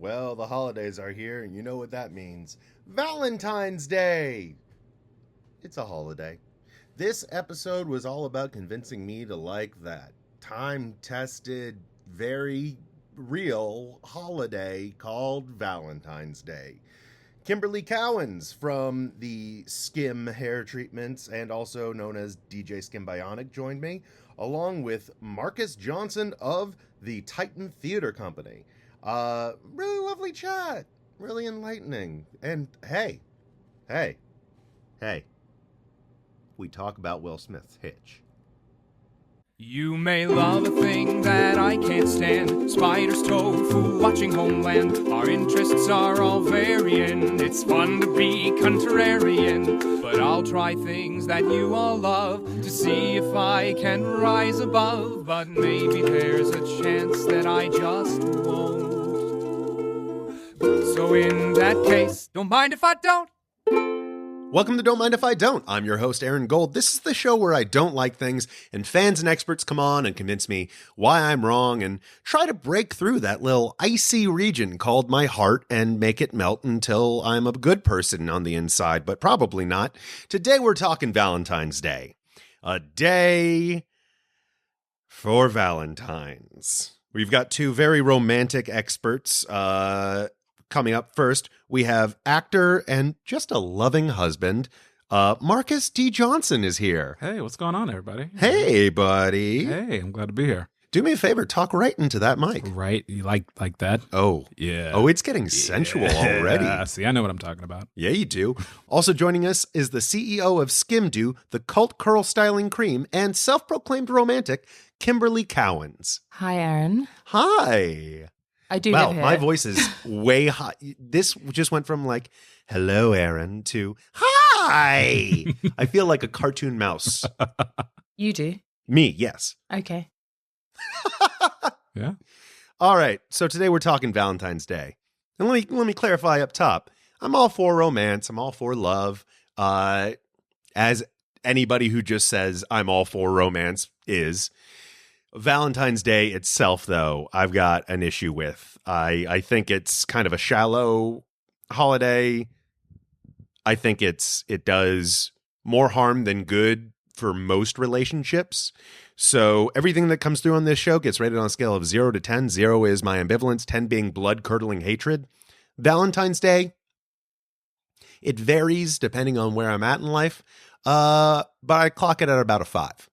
Well, the holidays are here, and you know what that means. Valentine's Day! It's a holiday. This episode was all about convincing me to like that time-tested, very real holiday called Valentine's Day. Kimberly Cowans from the Skim Hair Treatments and also known as DJ Skim Bionic joined me, along with Marcus Johnson of the Titan Theater Company. Really lovely chat. Really enlightening. And hey. We talk about Will Smith's Hitch. You may love a thing that I can't stand. Spiders, tofu, watching Homeland. Our interests are all varying. It's fun to be contrarian. But I'll try things that you all love to see if I can rise above. But maybe there's a chance that I just won't. So in that case, don't mind if I don't. Welcome to Don't Mind If I Don't. I'm your host, Aaron Gold. This is the show where I don't like things, and fans and experts come on and convince me why I'm wrong and try to break through that little icy region called my heart and make it melt until I'm a good person on the inside, but probably not. Today we're talking Valentine's Day. A day for Valentines. We've got two very romantic experts coming up. First, we have actor and just a loving husband, Marcus D. Johnson is here. Hey, what's going on, everybody? Hey, buddy. Hey, I'm glad to be here. Do me a favor, talk right into that mic. Right? You like that? Oh. Yeah. Oh, it's getting sensual already. Yeah, see, I know what I'm talking about. Yeah, you do. Also joining us is the CEO of Skimdo, the cult curl styling cream, and self-proclaimed romantic, Kimberly Cowans. Hi, Aaron. Hi. I do Wow, live here. my voice is way high. This just went from like, hello, Aaron, to hi. I feel like a cartoon mouse. You do? Me, yes. Okay. Yeah. All right, so today we're talking Valentine's Day. And let me clarify up top. I'm all for romance. I'm all for love. As anybody who just says I'm all for romance is. Valentine's Day itself, though, I've got an issue with. I think it's kind of a shallow holiday. I think it does more harm than good for most relationships. So everything that comes through on this show gets rated on a scale of 0 to 10. 0 is my ambivalence, 10 being blood-curdling hatred. Valentine's Day, it varies depending on where I'm at in life, but I clock it at about a 5.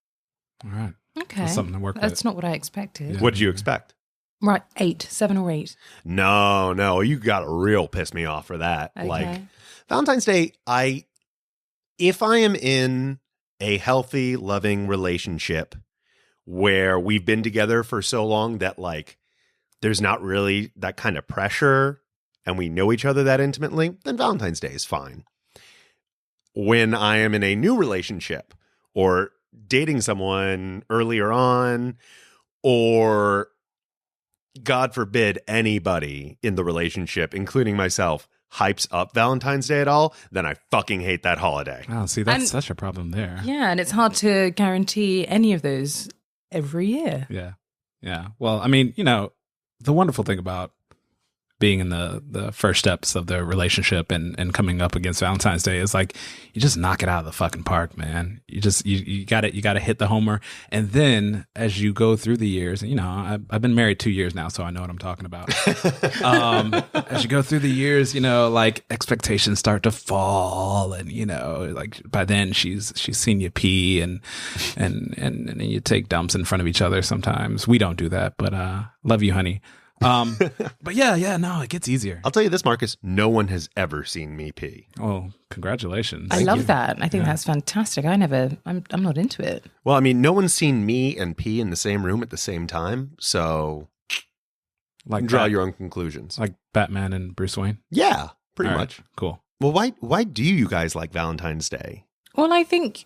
All right. Okay. That's something to work That's with. not what I expected. Yeah. What did you expect? Right, 8, 7 or 8. No, you got to real piss me off for that. Okay. Like Valentine's Day, if I am in a healthy, loving relationship where we've been together for so long that like there's not really that kind of pressure and we know each other that intimately, then Valentine's Day is fine. When I am in a new relationship or dating someone earlier on, or God forbid anybody in the relationship, including myself, hypes up Valentine's Day at all, then I fucking hate that holiday. Oh, see, that's And- such a problem there. Yeah, and it's hard to guarantee any of those every year. Yeah. Yeah. Well, I mean, the wonderful thing about being in the first steps of the relationship and coming up against Valentine's Day is like you just knock it out of the fucking park, man. You got to hit the homer, and then as you go through the years, and I've been married 2 years now, so I know what I'm talking about. As you go through the years, like expectations start to fall, and like by then she's seen you pee, and you take dumps in front of each other. Sometimes we don't do that, but love you, honey. But yeah, no, it gets easier. I'll tell you this, Marcus, no one has ever seen me pee. Oh, congratulations. I love that. I think that's fantastic. I'm not into it. Well, I mean, no one's seen me and pee in the same room at the same time, so Like draw your own conclusions. Like Batman and Bruce Wayne. Yeah, pretty All right, much. Cool. Well, why do you guys like Valentine's Day? Well, I think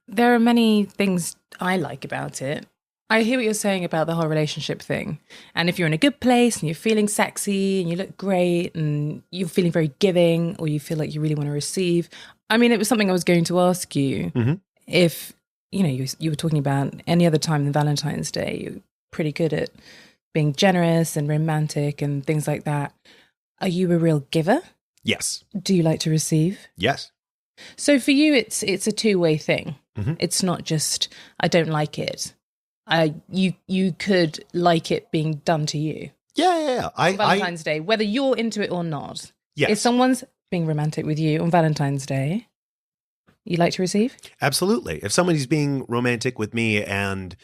there are many things I like about it. I hear what you're saying about the whole relationship thing. And if you're in a good place and you're feeling sexy and you look great and you're feeling very giving or you feel like you really want to receive. I mean, it was something I was going to ask you. Mm-hmm. If, you were talking about any other time than Valentine's Day, you're pretty good at being generous and romantic and things like that. Are you a real giver? Yes. Do you like to receive? Yes. So for you, it's a two-way thing. Mm-hmm. It's not just, I don't like it. You could like it being done to you. Yeah. Valentine's Day, whether you're into it or not. Yes. If someone's being romantic with you on Valentine's Day, you like to receive? Absolutely. If somebody's being romantic with me and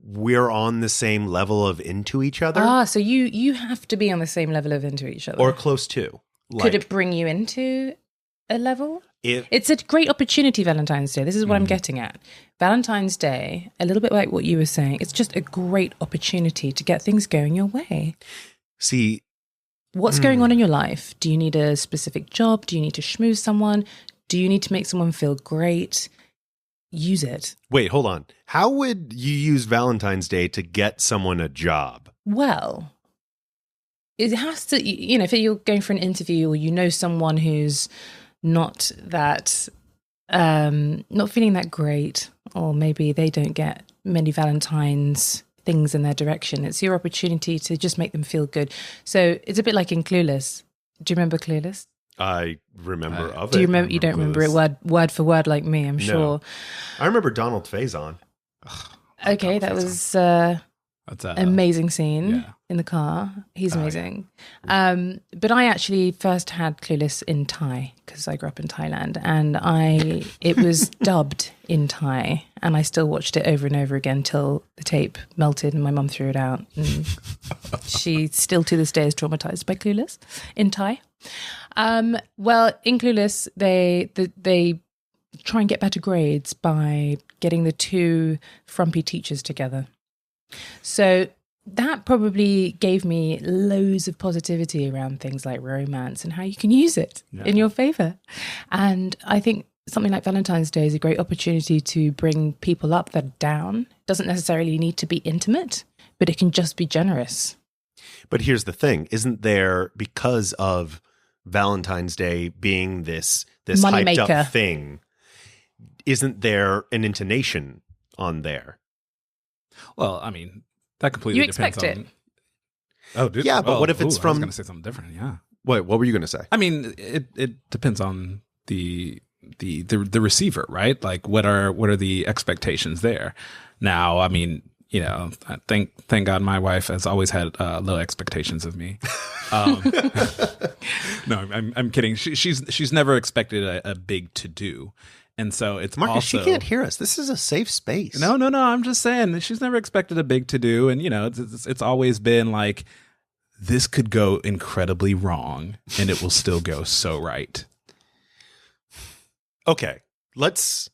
we're on the same level of into each other. So you have to be on the same level of into each other. Or close to. Could it bring you into a level? If, It's a great opportunity, Valentine's Day. This is what I'm getting at. Valentine's Day, a little bit like what you were saying, it's just a great opportunity to get things going your way. see, What's going on in your life? Do you need a specific job? Do you need to schmooze someone? Do you need to make someone feel great? Use it. wait, hold on. How would you use Valentine's Day to get someone a job? Well, it has to, if you're going for an interview or you know someone who's not that, not feeling that great, or maybe they don't get many Valentine's things in their direction, it's your opportunity to just make them feel good. So it's a bit like in Clueless. Do you remember Clueless? I remember of it. Do you remember? You don't remember it word for word like me, I'm sure. I remember Donald Faison. Okay, that was That's amazing scene yeah. in the car. He's amazing. But I actually first had Clueless in Thai because I grew up in Thailand, and it was dubbed in Thai, and I still watched it over and over again till the tape melted and my mum threw it out. And she still to this day is traumatized by Clueless in Thai. Well, in Clueless, they try and get better grades by getting the two frumpy teachers together. So that probably gave me loads of positivity around things like romance and how you can use it in your favor. And I think something like Valentine's Day is a great opportunity to bring people up that are down. It doesn't necessarily need to be intimate, but it can just be generous. But here's the thing. Isn't there, because of Valentine's Day being this Money hyped maker up thing, isn't there an intonation on there? Well, I mean, that completely You depends expect on. it. Oh, dude. Yeah, but what if it's I was from- going to say something different. Yeah. Wait, what were you going to say? I mean, it depends on the receiver, right? Like, what are the expectations there? Now, I mean, I thank God my wife has always had low expectations of me. No, I'm kidding. She's never expected a big to do. And so it's Marcus, also, she can't hear us. This is a safe space. No. I'm just saying that she's never expected a big to do, and it's always been like, this could go incredibly wrong, and it will still go so right. Okay, let's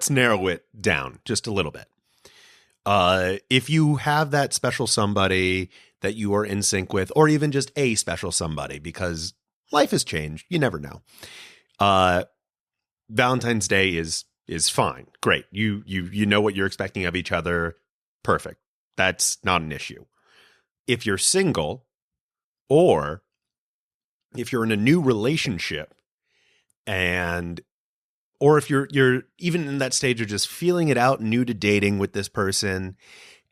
narrow it down just a little bit. If you have that special somebody that you are in sync with, or even just a special somebody, because life has changed, you never know. Valentine's Day is fine. Great. You know what you're expecting of each other. Perfect. That's not an issue. If you're single, or if you're in a new relationship, or if you're even in that stage of just feeling it out, new to dating with this person,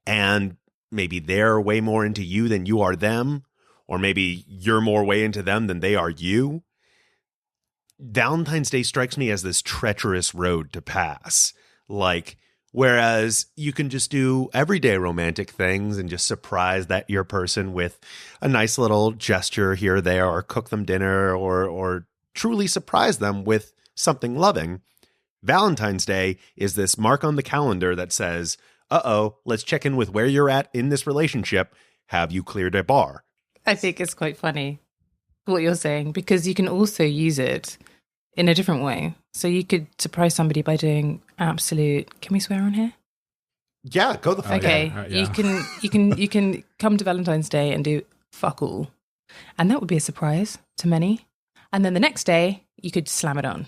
and maybe they're way more into you than you are them, or maybe you're more way into them than they are you, Valentine's Day strikes me as this treacherous road to pass. Like, whereas you can just do everyday romantic things and just surprise your person with a nice little gesture here or there, or cook them dinner, or truly surprise them with something loving. Valentine's Day is this mark on the calendar that says, let's check in with where you're at in this relationship. Have you cleared a bar? I think it's quite funny what you're saying, because you can also use it in a different way. So you could surprise somebody by doing absolute, can we swear on here? Yeah, go the fuck Okay, yeah. you can come to Valentine's Day and do fuck all. And that would be a surprise to many. And then the next day you could slam it on.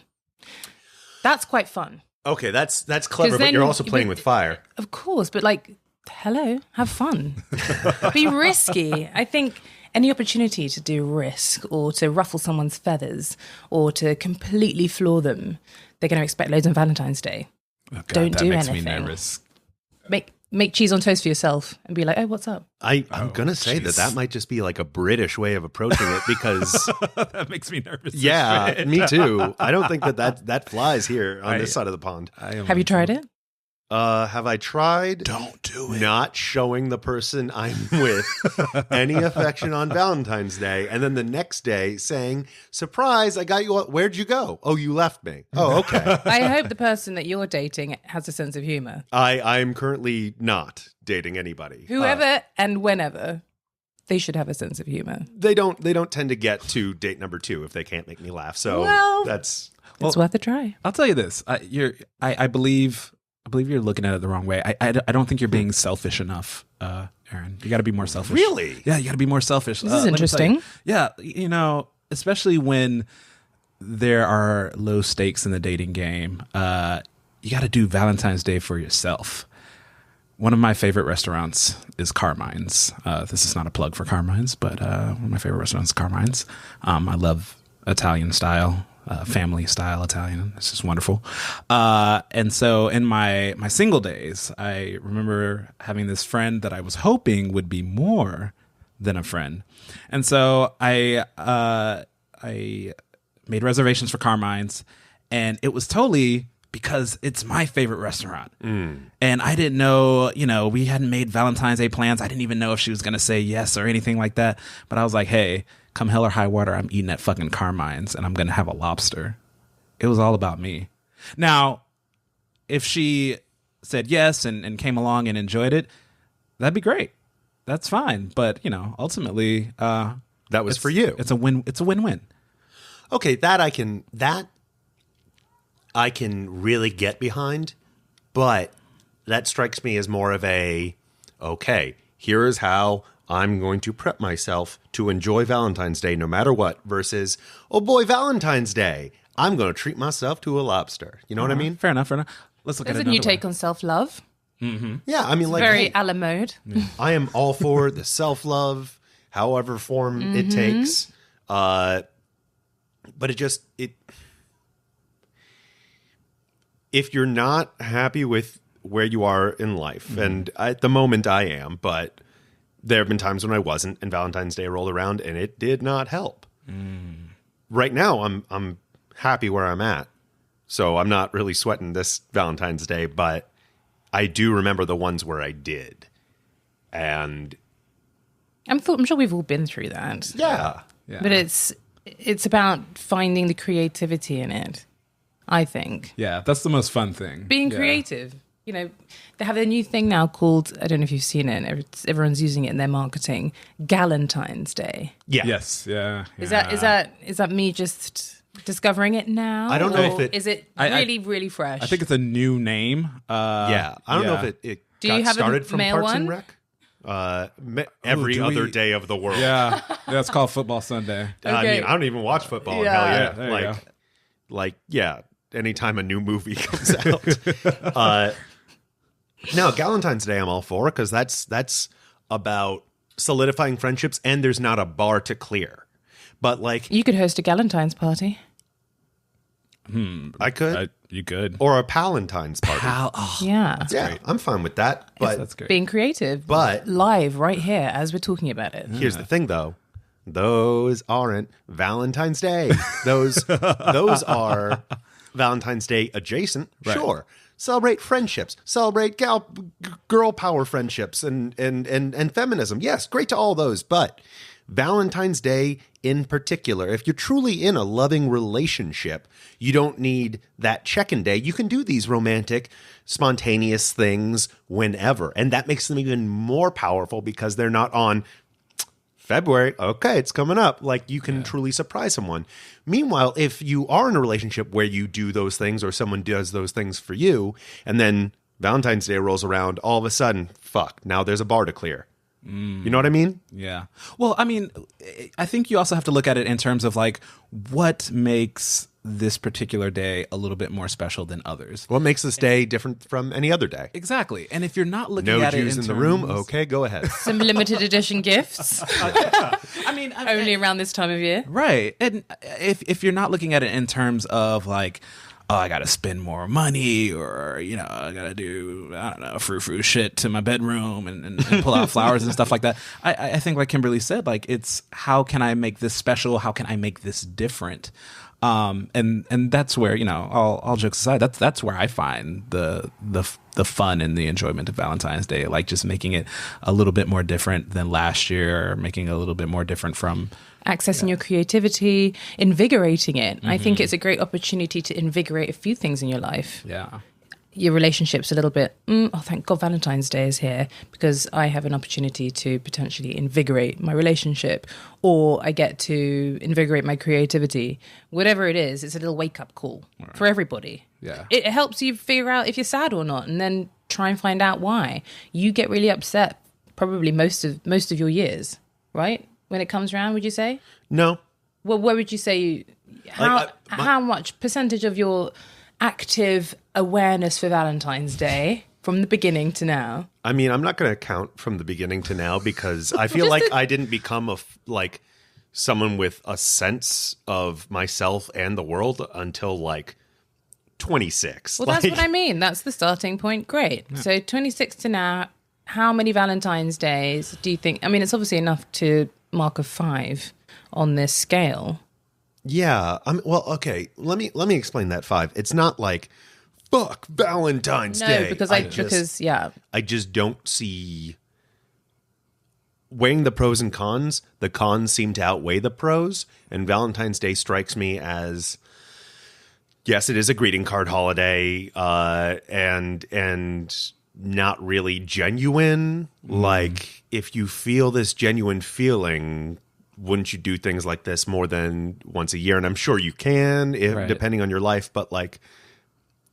That's quite fun. Okay, that's clever, 'Cause but then you're also playing with fire. Of course, but hello, have fun. Be risky. I think any opportunity to do risk, or to ruffle someone's feathers, or to completely floor them, they're going to expect loads on Valentine's Day. Oh, God, Don't that do makes anything. me nervous. Make make cheese on toast for yourself and be like, oh, what's up? I'm going to say that might just be like a British way of approaching it because That makes me nervous. yeah, me too. I don't think that flies here on this side of the pond. Have you tried it? Have I tried? Don't do it. Not showing the person I'm with any affection on Valentine's Day, and then the next day saying, "Surprise! I got you. Where'd you go? Oh, you left me. Oh, okay." I hope the person that you're dating has a sense of humor. I'm currently not dating anybody. Whoever and whenever, they should have a sense of humor. They don't tend to get to date number 2 if they can't make me laugh. So it's worth a try. I'll tell you this. I believe you're looking at it the wrong way. I don't think you're being selfish enough, Aaron. You got to be more selfish. Really? Yeah, you got to be more selfish. This is interesting. Yeah, especially when there are low stakes in the dating game, you got to do Valentine's Day for yourself. One of my favorite restaurants is Carmine's. This is not a plug for Carmine's, but one of my favorite restaurants is Carmine's. I love Italian style. Family style Italian. It's just wonderful. And so in my single days, I remember having this friend that I was hoping would be more than a friend. And so I made reservations for Carmine's, and it was totally because it's my favorite restaurant. And I didn't know, we hadn't made Valentine's Day plans. I didn't even know if she was going to say yes or anything like that. But I was like, hey, come hell or high water, I'm eating at fucking Carmine's and I'm going to have a lobster. It was all about me. Now, if she said yes and came along and enjoyed it, that'd be great. That's fine. But, ultimately, that was for you. It's a win-win. Okay, that I can really get behind, but that strikes me as more of okay, here is how I'm going to prep myself to enjoy Valentine's Day no matter what, versus, oh boy, Valentine's Day, I'm going to treat myself to a lobster. You know what I mean? Fair enough. Let's look at it. There's a new take on self-love. Mm-hmm. Yeah, I mean, very a la mode. I am all for the self-love, however form it takes. But if you're not happy with where you are in life, and at the moment I am, but there have been times when I wasn't, and Valentine's Day rolled around, and it did not help. Right now, I'm happy where I'm at, so I'm not really sweating this Valentine's Day. But I do remember the ones where I did, and I'm sure we've all been through that. Yeah. But it's about finding the creativity in it, I think. Yeah, that's the most fun thing. Being creative. They have a new thing now called, I don't know if you've seen it, everyone's using it in their marketing, Galentine's Day. Yeah. Yes. Yeah. Is that me just discovering it now? I don't know if is it really fresh? I think it's a new name. I don't know if it Do got you have started a from male Parks and one? Rec. Every other day of the world. Yeah. It's called Football Sunday. I mean, I don't even watch football. Yeah. Hell yeah. Anytime a new movie comes out. No, Galentine's Day I'm all for, because that's about solidifying friendships, and there's not a bar to clear. But you could host a Galentine's party. I could. You could. Or a Palentine's party. Yeah. Great. I'm fine with that. But That's great. Being creative. But live right here as we're talking about it. Here's the thing, though. Those aren't Valentine's Day. Those are Valentine's Day adjacent. Right. Sure. Celebrate friendships. Celebrate girl power friendships and feminism. Yes, great to all those. But Valentine's Day in particular, if you're truly in a loving relationship, you don't need that check-in day. You can do these romantic, spontaneous things whenever. And that makes them even more powerful because they're not on February, okay, it's coming up. You can truly surprise someone. Meanwhile, if you are in a relationship where you do those things or someone does those things for you, and then Valentine's Day rolls around, all of a sudden, now there's a bar to clear. You know what I mean? Yeah. Well, I mean, I think you also have to look at it in terms of what makes this particular day a little bit more special than others. What makes this day different from any other day? Exactly. And if you're not looking no at it Jews in the room, okay, go ahead. Some limited edition gifts. I mean, only around this time of year. Right. And if you're not looking at it in terms of oh, I got to spend more money, or, you know, I got to do, I don't know, frou-frou shit to my bedroom and pull out flowers and stuff like that. I think, like Kimberly said, like, it's how can I make this special? How can I make this different? And that's where, you know, all jokes aside, that's where I find the fun and the enjoyment of Valentine's Day, like just making it a little bit more different than last year, or making it a little bit more different from accessing your creativity, invigorating it. I think it's a great opportunity to invigorate a few things in your life. Yeah. Your relationship's a little bit, oh, thank God Valentine's Day is here, because I have an opportunity to potentially invigorate my relationship, or I get to invigorate my creativity. Whatever it is, it's a little wake-up call for everybody. Yeah. It helps you figure out if you're sad or not, and then try and find out why. You get really upset probably most of your years, right? When it comes around, would you say? No. Well, where would you say, how much percentage of your active awareness for Valentine's Day from the beginning to now? I mean, I'm not going to count from the beginning to now, because I feel like I didn't become like someone with a sense of myself and the world until like 26. Well, that's what I mean. That's the starting point. Great. Yeah. So 26 to now, how many Valentine's Days do you think? I mean, it's obviously enough to mark a 5 on this scale. Yeah. Well, okay. Let me explain that 5. It's not like fuck Valentine's Day. No, because I just don't see, weighing the pros and cons. The cons seem to outweigh the pros, and Valentine's Day strikes me as, yes, it is a greeting card holiday, and not really genuine. Like, if you feel this genuine feeling, wouldn't you do things like this more than once a year? And I'm sure you can, depending on your life, but like,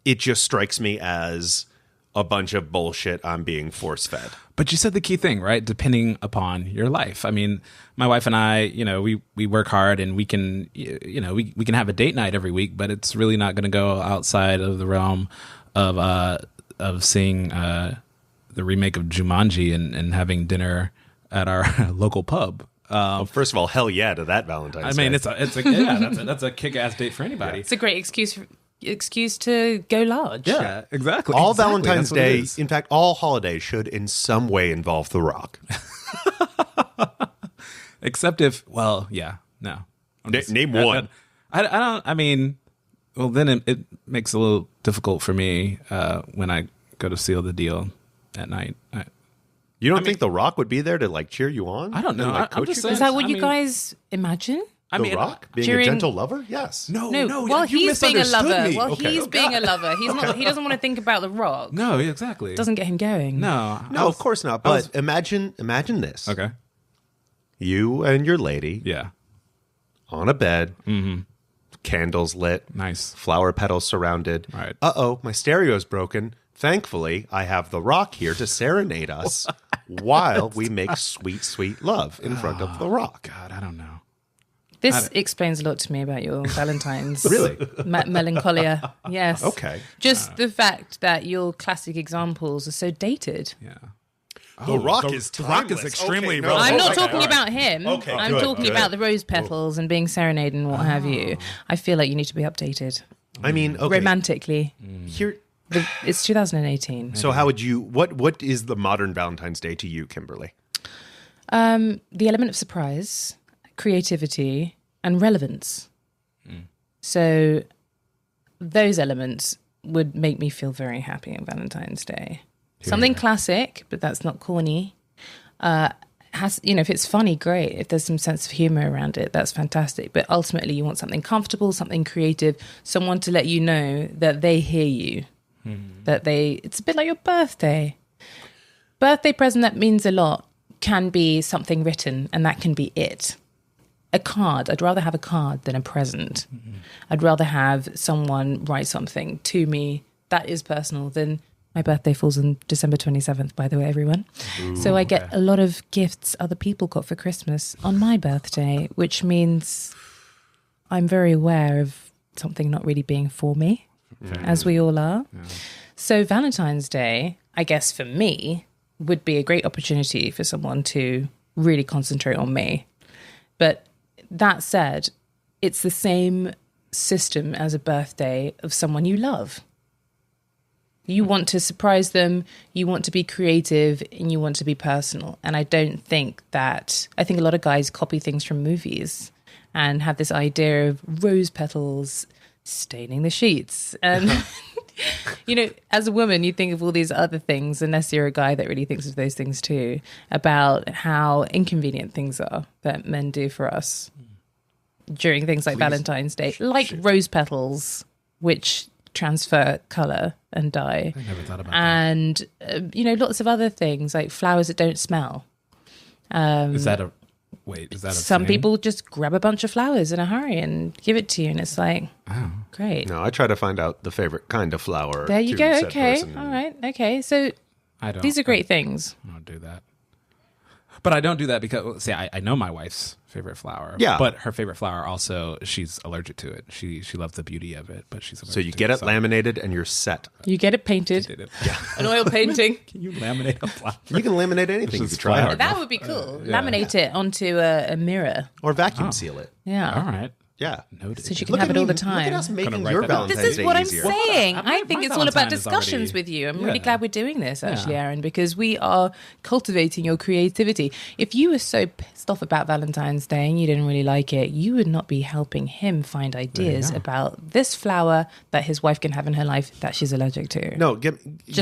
it just strikes me as a bunch of bullshit I'm being force-fed. But you said the key thing, right? Depending upon your life. I mean, my wife and I, you know, we work hard, and we can, you know, we can have a date night every week, but it's really not going to go outside of the realm of seeing the remake of Jumanji and having dinner at our local pub. Well, first of all, hell yeah to that Valentine's Day. I mean, that's a kick-ass date for anybody. It's a great excuse to go large. Yeah, exactly. All Valentine's Day, in fact, all holidays should in some way involve The Rock. Except if, well, yeah, no. Name one. I mean, well, then it makes it a little difficult for me when I go to seal the deal at night. You don't think The Rock would be there to like cheer you on? I don't know. Like, I'm just saying, is that what you guys imagine? The Rock being a gentle lover? Yes. No. Well, he's being a lover. Me. Well, he's being a lover. He's not. He doesn't want to think about The Rock. No, exactly. It doesn't get him going. No, of course not. But imagine this. Okay. You and your lady. Yeah. On a bed. Mm-hmm. Candles lit. Nice. Flower petals surrounded. Right. Uh-oh, my stereo's broken. Thankfully, I have The Rock here to serenade us while we make sweet, sweet love in front of The Rock. God, I don't know. This explains a lot to me about your Valentine's. Really? Melancholia. Yes. Okay. Just the fact that your classic examples are so dated. Yeah. The Rock is timeless. The Rock is extremely relevant. I'm not talking about him. Okay, I'm talking about the rose petals and being serenaded and what have you. I feel like you need to be updated. I mean, okay. Romantically. Here, it's 2018. So how would you, what is the modern Valentine's Day to you, Kimberly? The element of surprise, creativity, and relevance. So those elements would make me feel very happy on Valentine's Day. Something classic, but that's not corny. If it's funny, great. If there's some sense of humor around it, that's fantastic. But ultimately, you want something comfortable, something creative, someone to let you know that they hear you. It's a bit like your birthday. Birthday present that means a lot can be something written, and that can be it. A card. I'd rather have a card than a present. I'd rather have someone write something to me that is personal than my birthday falls on December 27th, by the way, everyone. Ooh, so I get a lot of gifts other people got for Christmas on my birthday, which means I'm very aware of something not really being for me, as we all are. Yeah. So Valentine's Day, I guess for me, would be a great opportunity for someone to really concentrate on me. But that said, it's the same system as a birthday of someone you love. You want to surprise them, you want to be creative, and you want to be personal. And I think a lot of guys copy things from movies and have this idea of rose petals staining the sheets. And, as a woman, you think of all these other things, unless you're a guy that really thinks of those things too, about how inconvenient things are that men do for us during things like Valentine's Day, like rose petals, which transfer color and dye. I never thought about and lots of other things like flowers that don't smell. Is that a some thing? people just grab a bunch of flowers in a hurry and give it to you, and it's like, great. No, I try to find out the favorite kind of flower. There you to go. said Okay, person. all right, okay. So these are great things. I don't do that. But I don't do that because, I know my wife's favorite flower. Yeah. But her favorite flower also, she's allergic to it. She loves the beauty of it, but she's allergic So you to get it. it laminated and you're set. You get it painted. Did it. An oil painting. Can you laminate a flower? You can laminate anything if is you try hard That enough. would be cool. yeah. Laminate it onto a mirror. Or vacuum seal it. Yeah. All right. Yeah. Noted. So she can Look have at it all me- the time. Look at us making write your that down. Valentine's This is Day what I'm easier. saying. Well, I think my it's all about Valentine is discussions already- with you. I'm really Yeah. glad we're doing this, actually, Yeah. Aaron, because we are cultivating your creativity. If you were so pissed off about Valentine's Day and you didn't really like it, you would not be helping him find ideas go. about this flower that his wife can have in her life that she's allergic to. No, Just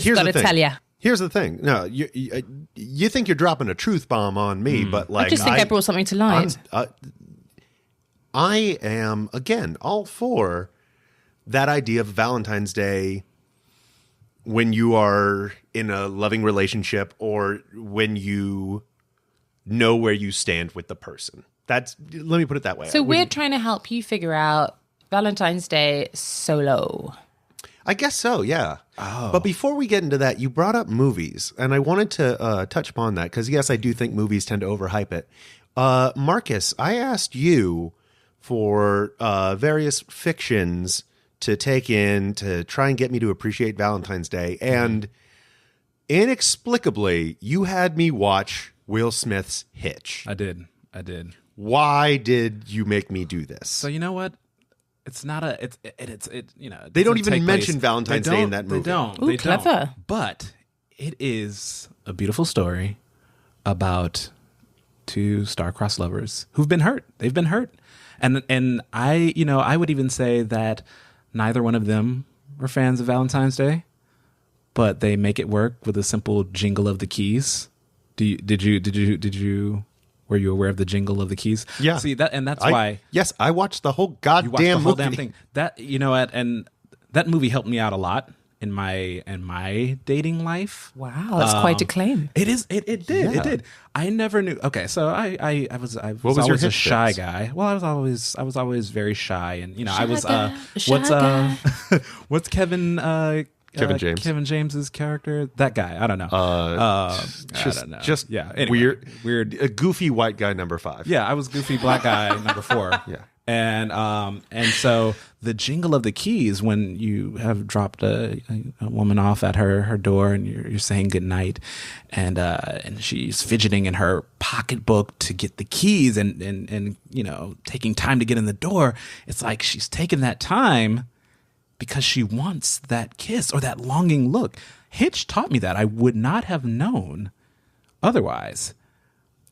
here's gotta the thing. tell ya. Here's the thing. No, you think you're dropping a truth bomb on me, but like I just think I brought something to light. I am, again, all for that idea of Valentine's Day when you are in a loving relationship or when you know where you stand with the person. Let me put it that way. So we're trying to help you figure out Valentine's Day solo. I guess so, yeah. But before we get into that, you brought up movies, and I wanted to touch upon that because, yes, I do think movies tend to overhype it. Marcus, I asked you for various fictions to take in to try and get me to appreciate Valentine's Day, and inexplicably, you had me watch Will Smith's Hitch. I did. Why did you make me do this? So you know what? It's not a. It They don't doesn't even take mention place- Valentine's they Day in don't- that movie. They don't. Ooh, They clever. don't. But it is a beautiful story about two star-crossed lovers who've been hurt. They've been hurt, and I would even say that neither one of them were fans of Valentine's Day, but they make it work with a simple jingle of the keys. Did you? Were you aware of the jingle of the keys? Yeah. See that, and that's why. Yes, I watched the whole You watched the goddamn whole movie. damn thing. That and that movie helped me out a lot in my dating life. Wow, that's quite a claim. It is. It did. Yeah. It did. I never knew. Okay, so I was was your always a Hitch shy fix? guy. Well, I was always very shy, and I was Shy what's guy. what's Kevin James. Kevin James's character? That guy. I don't know. I don't know. Just yeah. Anyway, weird, a goofy white guy number 5. Yeah, I was goofy black guy number 4. Yeah. And so the jingle of the keys when you have dropped a woman off at her door and you're saying goodnight and she's fidgeting in her pocketbook to get the keys and taking time to get in the door. It's like she's taken that time because she wants that kiss or that longing look. Hitch taught me that. I would not have known otherwise.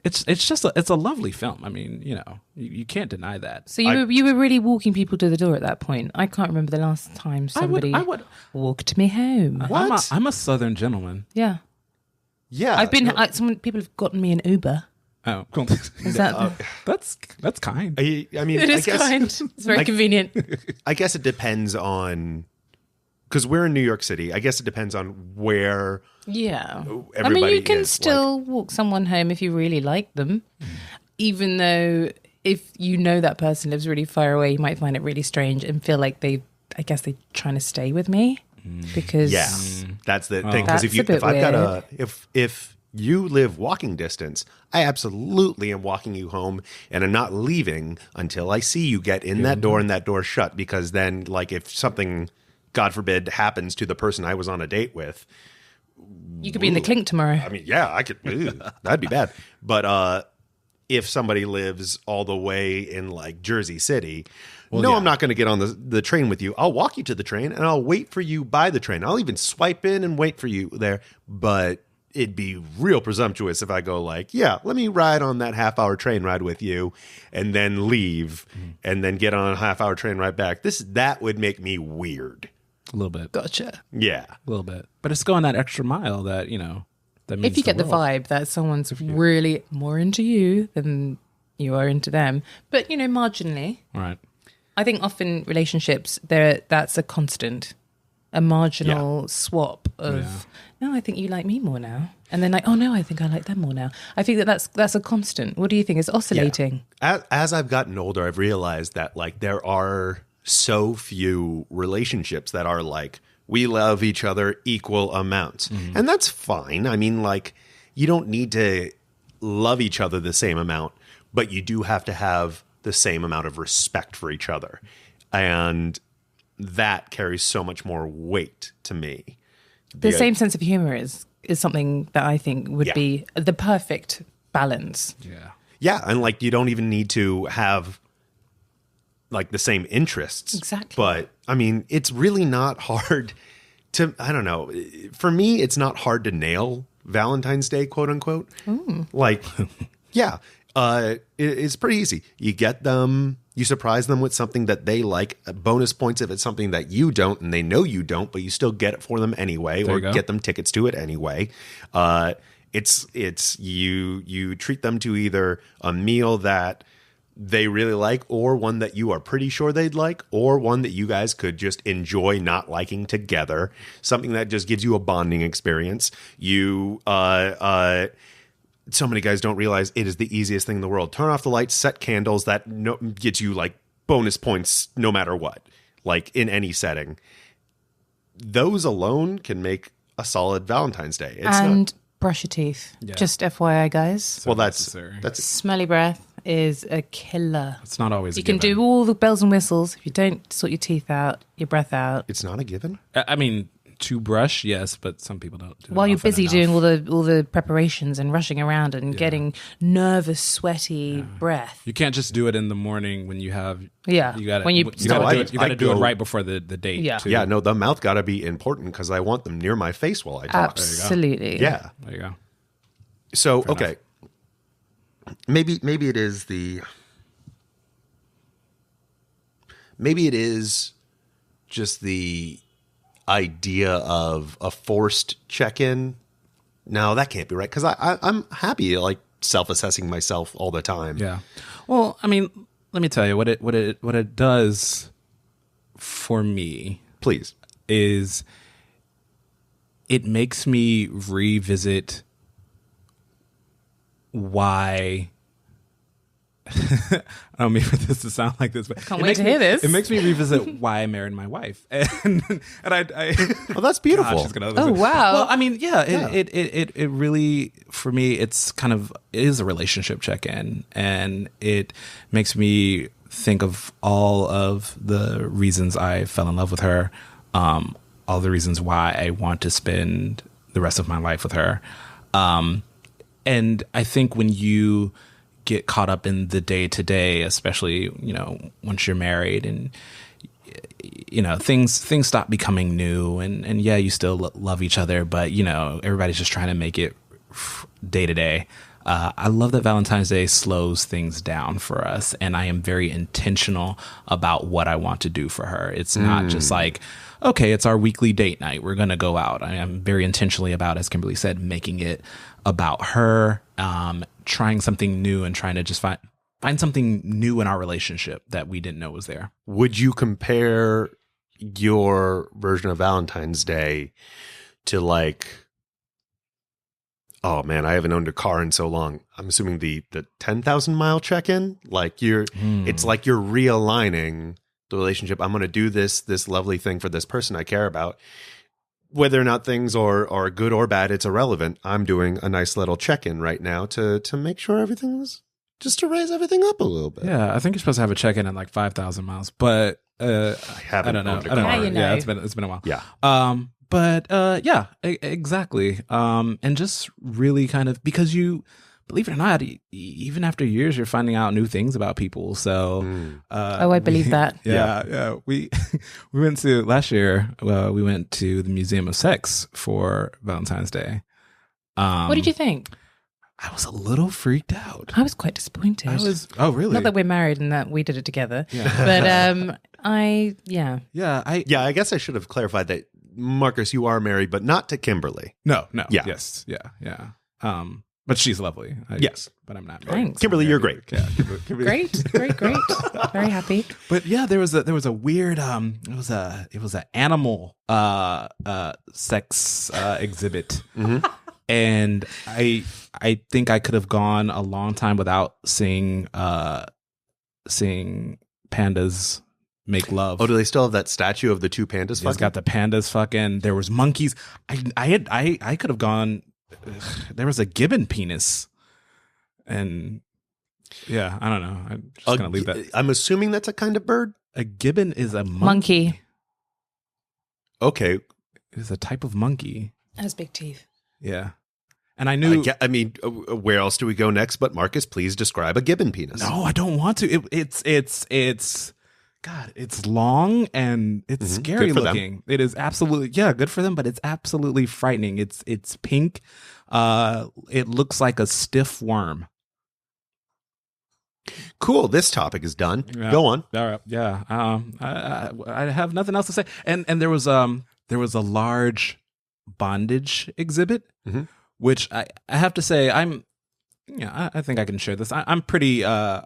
It's just a lovely film. I mean, you can't deny that. So you were really walking people to the door at that point. I can't remember the last time somebody I would walked me home. What? I'm a Southern gentleman. Yeah, Yeah. I've been. People have gotten me an Uber. Oh, cool. Is that? That's kind. I mean, It I is guess, kind. It's very convenient. I guess it depends on, because we're in New York City. I guess it depends on where. Yeah. Everybody you can is, still walk someone home if you really like them, even though if you know that person lives really far away, you might find it really strange and feel like they're trying to stay with me because Yeah, that's the thing. Because That's a bit if you live walking distance, I absolutely am walking you home, and I'm not leaving until I see you get in that door and that door shut. Because then, like, if something, God forbid, happens to the person I was on a date with, you could be in the clink tomorrow. I mean, yeah, I could. That'd be bad. But if somebody lives all the way in like Jersey City, Well, no, yeah. I'm not going to get on the train with you. I'll walk you to the train and I'll wait for you by the train. I'll even swipe in and wait for you there. But it'd be real presumptuous if I go like, yeah, let me ride on that half-hour train ride with you and then leave and then get on a half-hour train ride back. That would make me weird. A little bit. Gotcha. Yeah. A little bit. But it's going that extra mile that, that means If you get the world. vibe that someone's really more into you than you are into them, but marginally. Right. I think often relationships that's a constant, a marginal swap of no, I think you like me more now, and then like, oh no, I think I like them more now. I think that's a constant. What do you think? It's oscillating. As I've gotten older, I've realized that like there are so few relationships that are like we love each other equal amounts. And that's fine. I mean, like you don't need to love each other the same amount, but you do have to have the same amount of respect for each other. And that carries so much more weight to me. The same sense of humor is something that I think would be the perfect balance. Yeah. Yeah, and like you don't even need to have like the same interests. Exactly. But I mean, it's really not hard to, I don't know. For me, it's not hard to nail Valentine's Day, quote unquote. Like, yeah, it's pretty easy. You get them, you surprise them with something that they like. Bonus points if it's something that you don't and they know you don't, but you still get it for them anyway, There or you go. get them tickets to it anyway. It's you treat them to either a meal that they really like, or one that you are pretty sure they'd like, or one that you guys could just enjoy not liking together. Something that just gives you a bonding experience. So many guys don't realize it is the easiest thing in the world. Turn off the lights, set candles. That gets you like bonus points no matter what, like in any setting. Those alone can make a solid Valentine's Day. And brush your teeth. Yeah. Just FYI, guys. Well, necessary. that's Smelly breath is a killer. It's not always You a can given. do all the bells and whistles. If you don't sort your teeth out, your breath out, it's not a given. I mean, to brush, yes, but some people don't do it while you're often busy enough. doing all the preparations and rushing around and getting nervous, sweaty breath. You can't just do it in the morning when you have. Yeah, You got when you to start do it. You got to I do it go- right before the date. Yeah. too. Yeah, no, the mouth got to be important because I want them near my face while I talk. Absolutely. Yeah. There you go. So Fair okay, maybe it is just the idea of a forced check-in. No, that can't be right because I'm happy like self-assessing myself all the time. Yeah. Well, I mean, let me tell you what it does for me Please. is it makes me revisit why. I don't mean for this to sound like this, but Can't it wait makes to me- hear this. It makes me revisit why I married my wife, and I Oh, that's beautiful. Gosh, it's gonna- Oh, wow. Well, I mean, yeah, it really, for me, it's kind of, it is a relationship check-in, and it makes me think of all of the reasons I fell in love with her, all the reasons why I want to spend the rest of my life with her. And I think when you get caught up in the day to day, especially, once you're married and, things stop becoming new and yeah, you still love each other, but everybody's just trying to make it day to day. I love that Valentine's Day slows things down for us, and I am very intentional about what I want to do for her. It's not just like, okay, it's our weekly date night, we're going to go out. I am very intentionally about, as Kimberly said, making it about her, trying something new and trying to just find something new in our relationship that we didn't know was there. Would you compare your version of Valentine's Day to like, oh man, I haven't owned a car in so long. I'm assuming the 10,000 mile check-in, like it's like you're realigning the relationship. I'm going to do this lovely thing for this person I care about. Whether or not things are good or bad, it's irrelevant. I'm doing a nice little check-in right now to make sure everything's, just to raise everything up a little bit. Yeah, I think you're supposed to have a check-in at like 5,000 miles, but I haven't don't know. owned a I don't car. know. Now you know. Yeah, it's been a while. Yeah. But yeah, exactly. And just really kind of, because you believe it or not, even after years, you're finding out new things about people. So, I believe that. Yeah. We went to last year. We went to the Museum of Sex for Valentine's Day. What did you think? I was a little freaked out. I was quite disappointed. Oh, really? Not that we're married and that we did it together, Yeah. but I guess I should have clarified that, Marcus, you are married, but not to Kimberly. No. Yeah. Yes. Yeah. But she's lovely. Yes. But I'm not. Thanks. Kimberly, you're great. Yeah. great. Very happy. But yeah, there was a weird it was an animal sex exhibit. Mm-hmm. And I think I could have gone a long time without seeing pandas make love. Oh, do they still have that statue of the two pandas? It's Fucking? got the pandas fucking. There was monkeys. I could have gone. There was a gibbon penis, and yeah, I don't know. I'm just gonna leave that. I'm assuming that's a kind of bird. A gibbon is a Monkey. Okay. It is a type of monkey. Has big teeth. Yeah. And I knew. I mean, where else do we go next? But Marcus, please describe a gibbon penis. No, I don't want to. It's God. It's long and it's scary Good for looking. them. It is absolutely good for them, but it's absolutely frightening. It's pink. It looks like a stiff worm. Cool. This topic is done. Yeah. Go on. All right. Yeah. I have nothing else to say. And there was a large bondage exhibit. Mm-hmm. Which I have to say, I think I can share this. I'm pretty I'm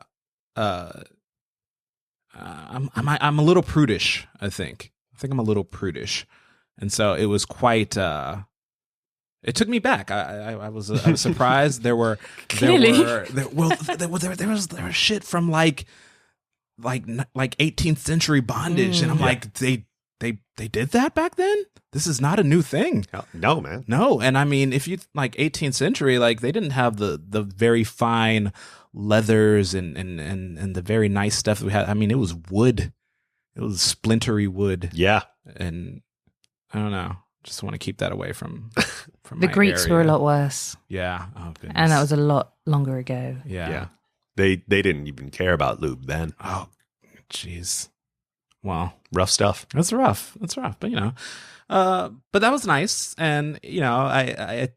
a little prudish. I think I'm a little prudish, and so it was quite. It took me back. I was surprised. There was shit from like 18th century bondage, and I'm like they did that back then. This is not a new thing. No, man. No, and I mean, if you like 18th century, like they didn't have the very fine leathers and the very nice stuff that we had. I mean, it was wood. It was splintery wood. Yeah. And I don't know. Just want to keep that away from The my Greeks area. were a lot worse. Yeah. Oh, goodness. And that was a lot longer ago. Yeah. They didn't even care about lube then. Oh, jeez. Well, Rough stuff. That's rough. But but that was nice. And, I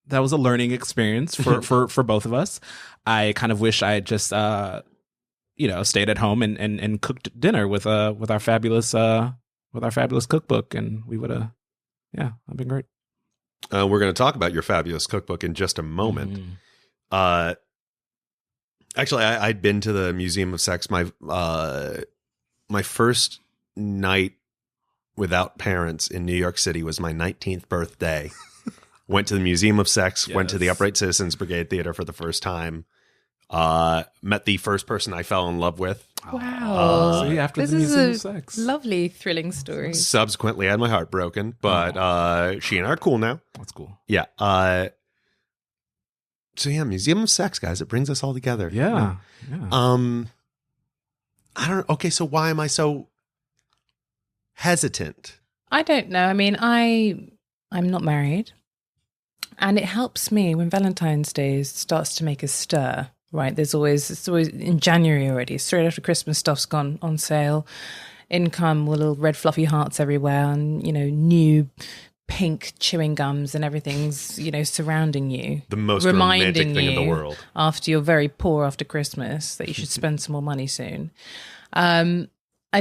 that was a learning experience for both of us. I kind of wish I had just, stayed at home and cooked dinner with our fabulous cookbook, and we would have, that'd been great. We're going to talk about your fabulous cookbook in just a moment. Actually, I'd been to the Museum of Sex. My first night without parents in New York City was my 19th birthday. Went to the Museum of Sex, went to the Upright Citizens Brigade Theater for the first time. Met the first person I fell in love with. Wow. See, after This the is Museum a of Sex. lovely, thrilling story. Subsequently, I had my heart broken, but she and I are cool now. That's cool. Yeah. So yeah, Museum of Sex, guys. It brings us all together. Yeah. I don't. Okay, so why am I so hesitant? I don't know. I mean, I'm not married. And it helps me when Valentine's Day starts to make a stir, right? It's always in January already. Straight after Christmas, stuff's gone on sale. In come little red fluffy hearts everywhere, and, new pink chewing gums, and everything's, surrounding you. The most romantic thing in the world. After you're very poor after Christmas, that you should spend some more money soon. I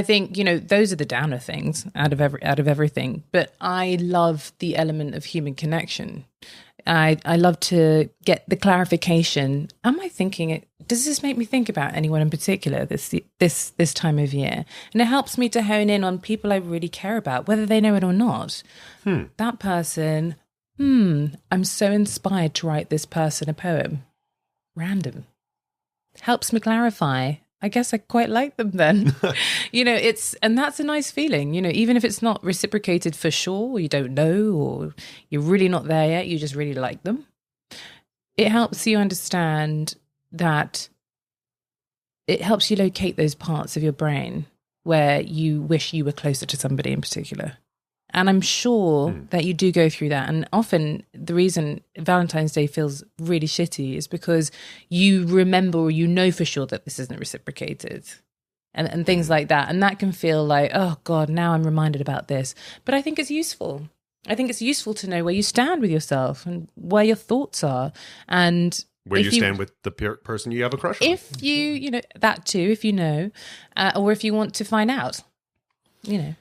think, those are the downer things out of everything. But I love the element of human connection. I love to get the clarification. Am I thinking it? Does this make me think about anyone in particular this time of year? And it helps me to hone in on people I really care about, whether they know it or not. That person, I'm so inspired to write this person a poem. Random. Helps me clarify. I guess I quite like them then. And that's a nice feeling, even if it's not reciprocated for sure, or you don't know, or you're really not there yet, you just really like them. It helps you understand that it helps you locate those parts of your brain where you wish you were closer to somebody in particular. And I'm sure that you do go through that. And often the reason Valentine's Day feels really shitty is because you remember or you know for sure that this isn't reciprocated and things like that. And that can feel like, oh God, now I'm reminded about this. But I think it's useful. I think it's useful to know where you stand with yourself and where your thoughts are. And where you stand with the person you have a crush on. If you know, that too, if you know, or if you want to find out, you know.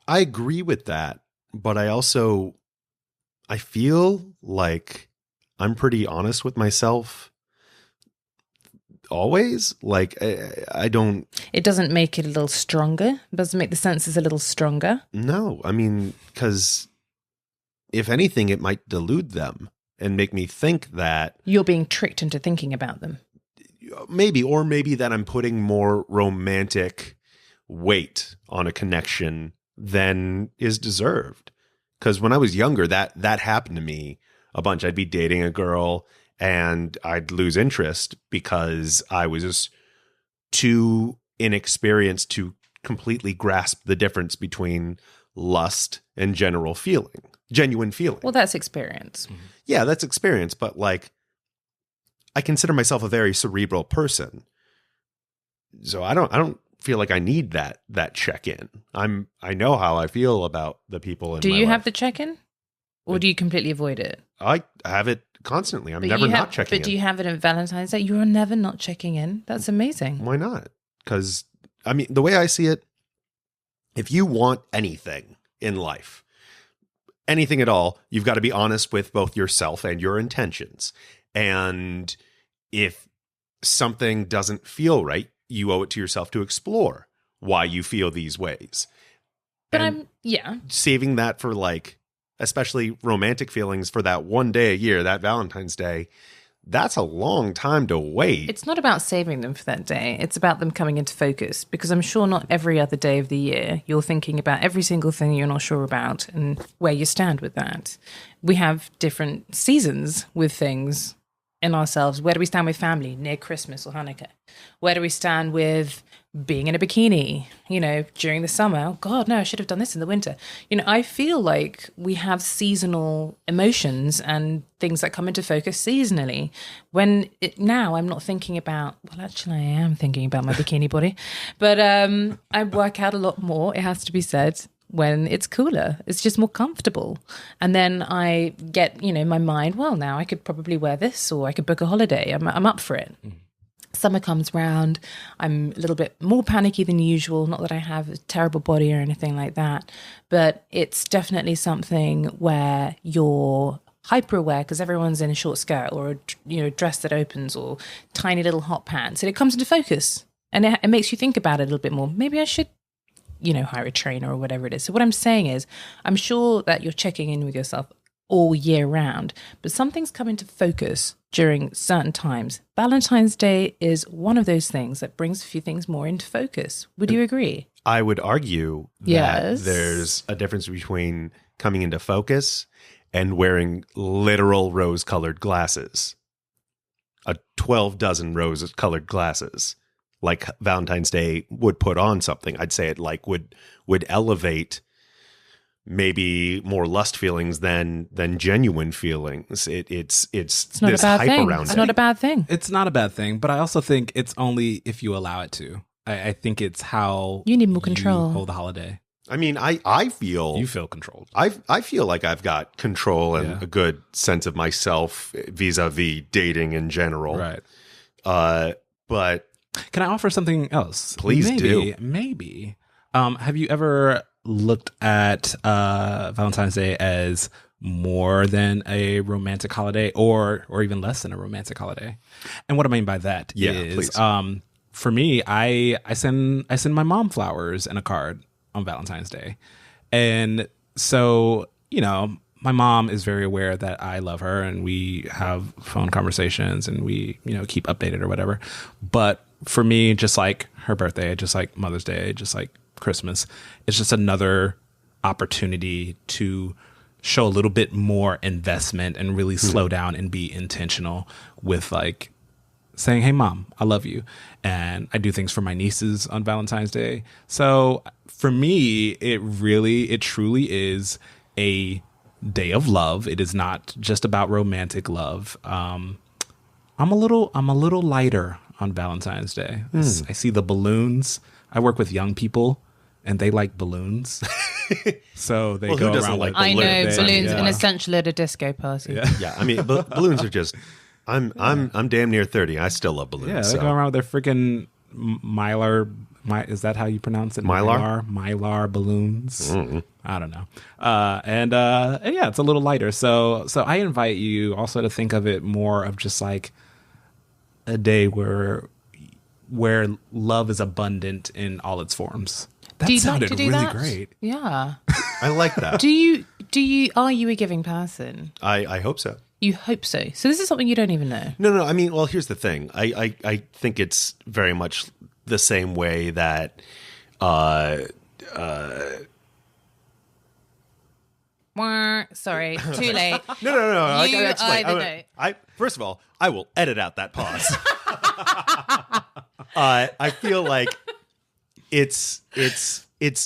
I agree with that, but I feel like I'm pretty honest with myself always. Like I don't. It doesn't make it a little stronger. It doesn't make the senses a little stronger. No, I mean, because if anything, it might delude them and make me think that you're being tricked into thinking about them. Maybe that I'm putting more romantic weight on a connection than is deserved. Because when I was younger, that happened to me a bunch. I'd be dating a girl and I'd lose interest because I was just too inexperienced to completely grasp the difference between lust and genuine feeling. Well, that's experience. Yeah, that's experience. But like, I consider myself a very cerebral person. So I don't feel like I need that check-in. I know how I feel about the people in my life. Do you have the check-in? Or do you completely avoid it? I have it constantly. I'm never not checking in. But do you have it on Valentine's Day? You're never not checking in. That's amazing. Why not? Because, I mean, the way I see it, if you want anything in life, anything at all, you've got to be honest with both yourself and your intentions. And if something doesn't feel right, you owe it to yourself to explore why you feel these ways. But saving that for like, especially romantic feelings for that one day a year, that Valentine's Day, that's a long time to wait. It's not about saving them for that day. It's about them coming into focus, because I'm sure not every other day of the year you're thinking about every single thing you're not sure about and where you stand with that. We have different seasons with things in ourselves. Where do we stand with family near Christmas or Hanukkah? Where do we stand with being in a bikini, during the summer? Oh God, no, I should have done this in the winter. I feel like we have seasonal emotions and things that come into focus seasonally. Now I'm not thinking about, well, actually I am thinking about my bikini body, but I work out a lot more, it has to be said, when it's cooler. It's just more comfortable. And then I get, my mind, well, now I could probably wear this, or I could book a holiday. I'm up for it. Summer comes round, I'm a little bit more panicky than usual. Not that I have a terrible body or anything like that, but it's definitely something where you're hyper aware because everyone's in a short skirt or a dress that opens or tiny little hot pants, and it comes into focus and it makes you think about it a little bit more. Maybe I should hire a trainer or whatever it is. So what I'm saying is, I'm sure that you're checking in with yourself all year round, but something's come into focus during certain times. Valentine's Day is one of those things that brings a few things more into focus. Would you agree? I would argue that there's a difference between coming into focus and wearing literal rose-colored glasses. 12 dozen rose-colored glasses. Like Valentine's Day would put on something. I'd say it like would elevate maybe more lust feelings than genuine feelings. It's not this a bad hype thing. around It's it. not a bad thing. It's not a bad thing, but I also think it's only if you allow it to. I think it's how you need more control. You hold the holiday. I mean, I feel you feel controlled. I feel like I've got control and a good sense of myself vis-a-vis dating in general. Right. But can I offer something else? Please do. Maybe. Have you ever looked at Valentine's Day as more than a romantic holiday, or even less than a romantic holiday? And what I mean by that is, please. For me, I send my mom flowers and a card on Valentine's Day, and so my mom is very aware that I love her, and we have phone conversations, and we keep updated or whatever. But for me, just like her birthday, just like Mother's Day, just like Christmas, it's just another opportunity to show a little bit more investment and really slow down and be intentional with like saying, "Hey, Mom, I love you," and I do things for my nieces on Valentine's Day. So for me, it truly is a day of love. It is not just about romantic love. I'm a little lighter on Valentine's Day. I see the balloons. I work with young people, and they like balloons. So they go around like I know balloons. balloons an essential at a disco party. Yeah, I mean, balloons are just. I'm damn near 30. I still love balloons. Yeah, they so. go around with their freaking mylar. Is that how you pronounce it? Mylar balloons. I don't know. And yeah, it's a little lighter. So I invite you also to think of it more of just like a day where love is abundant in all its forms. That Do you sounded like to do really that? great. Yeah. I like that. Are you a giving person? I hope so. You hope so. So this is something you don't even know. No. I mean, well, here's the thing. I think it's very much the same way that Sorry, too late. No. I You gotta explain. either know. First of all, I will edit out that pause. I feel like it's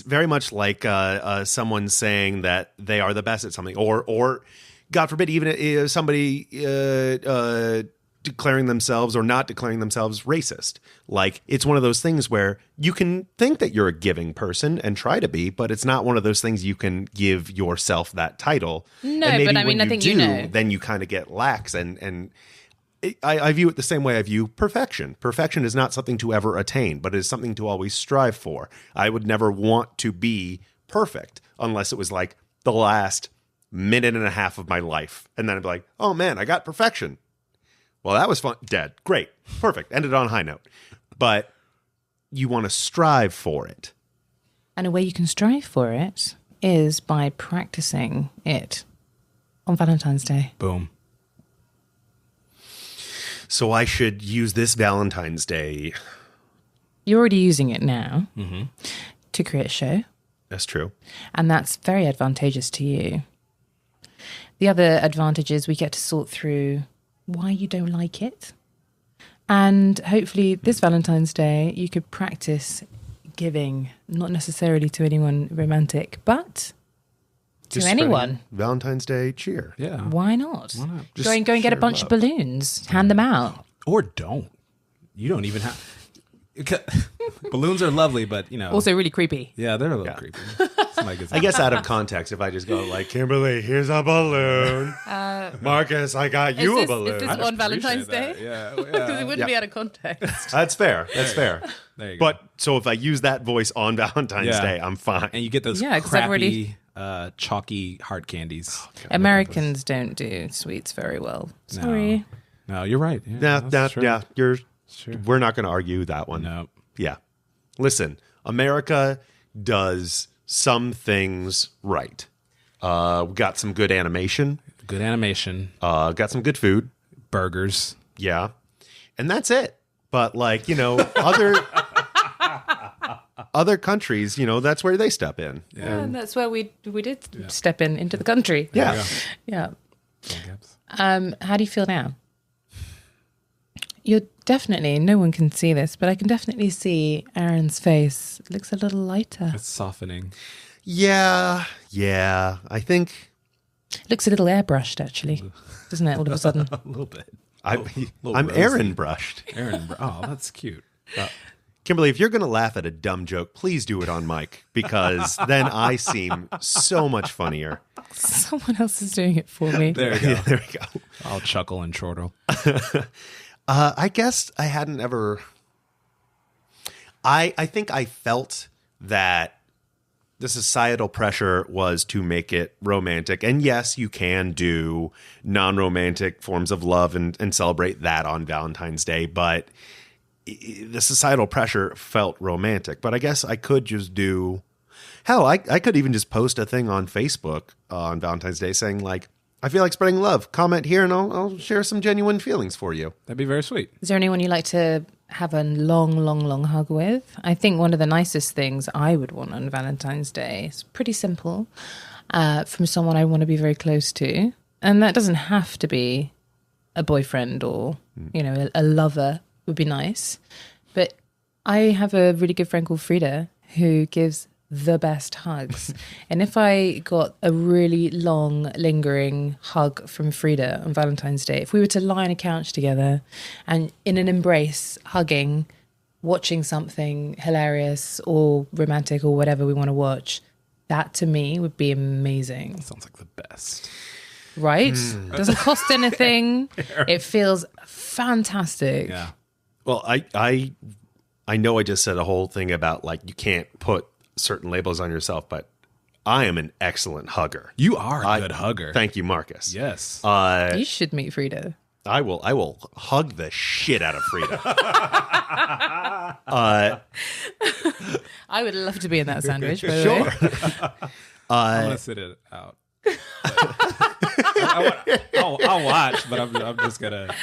very much like someone saying that they are the best at something, or God forbid, even somebody declaring themselves or not declaring themselves racist. Like, it's one of those things where you can think that you're a giving person and try to be, but it's not one of those things you can give yourself that title. No, and maybe but I mean, when I think do, you know. then you kind of get lax and I view it the same way I view perfection. Perfection is not something to ever attain, but it is something to always strive for. I would never want to be perfect unless it was like the last minute and a half of my life. And then I'd be like, oh man, I got perfection. Well, that was fun. Dead. Great. Perfect. Ended on a high note. But you want to strive for it. And a way you can strive for it is by practicing it on Valentine's Day. Boom. So I should use this Valentine's Day. You're already using it now to create a show. That's true. And that's very advantageous to you. The other advantage is we get to sort through why you don't like it. And hopefully this Valentine's Day, you could practice giving, not necessarily to anyone romantic, but to Just anyone. spreading Valentine's Day cheer. Yeah. Why not? Why not? Just Go and get a share bunch love. of balloons, hand them out. Or don't. You don't even have. Balloons are lovely, but you know. Also really creepy. Yeah, they're a little creepy. Somebody gets I guess out of context, if I just go like, Kimberly, here's a balloon. Marcus, I got you a balloon. Is this on Valentine's Day? Yeah. Because it wouldn't be out of context. That's fair. That's fair. There you go. But so if I use that voice on Valentine's Yeah. Day, I'm fine. And you get those 'cause I've crappy, chalky heart candies. Americans don't do sweets very well. Sorry. No, you're right. Yeah, that's true. We're not going to argue that one. No. Yeah. Listen, America does some things right. We got some good animation. Good animation. Got some good food. Burgers. Yeah. And that's it. But like, other countries, that's where they step in. Yeah, and that's where we did step into the country. Yeah. Yeah. How do you feel now? You're definitely, no one can see this, but I can definitely see Aaron's face. It looks a little lighter. It's softening. Yeah. I think It looks a little airbrushed, actually, doesn't it, all of a sudden? A little bit. I'm rosy. Aaron brushed. Oh, that's cute. Kimberly, if you're going to laugh at a dumb joke, please do it on mic, because then I seem so much funnier. Someone else is doing it for me. There you go. Yeah, there we go. I'll chuckle and chortle. I guess I hadn't ever. I think I felt that the societal pressure was to make it romantic. And yes, you can do non-romantic forms of love and celebrate that on Valentine's Day. But the societal pressure felt romantic. But I guess I could just do. Hell, I could even just post a thing on Facebook on Valentine's Day saying, like, I feel like spreading love. Comment here and I'll share some genuine feelings for you. That'd be very sweet. Is there anyone you like to have a long hug with? I think one of the nicest things I would want on Valentine's Day is pretty simple, from someone I want to be very close to. And that doesn't have to be a boyfriend or, a lover would be nice. But I have a really good friend called Frida who gives the best hugs. And if I got a really long, lingering hug from Frida on Valentine's Day, if we were to lie on a couch together and in an embrace, hugging, watching something hilarious or romantic or whatever we want to watch, that to me would be amazing. Sounds like the best. Right? Doesn't cost anything. It feels fantastic. Yeah. Well, I know I just said a whole thing about like you can't put certain labels on yourself, but I am an excellent hugger. You are a good hugger. Thank you, Marcus. Yes. You should meet Frida. I will hug the shit out of Frida. I would love to be in that sandwich. By the way. I want to sit it out. I'll watch, but I'm just gonna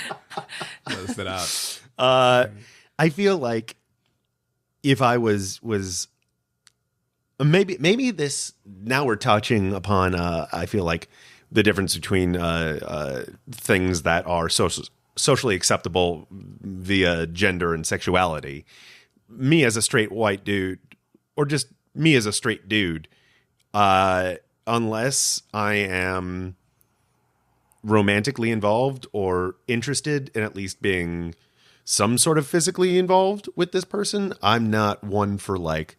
sit out. I feel like if I was maybe this, now we're touching upon I feel like the difference between things that are socially acceptable via gender and sexuality. Me as a straight white dude, or just me as a straight dude, unless I am romantically involved or interested in at least being some sort of physically involved with this person, I'm not one for like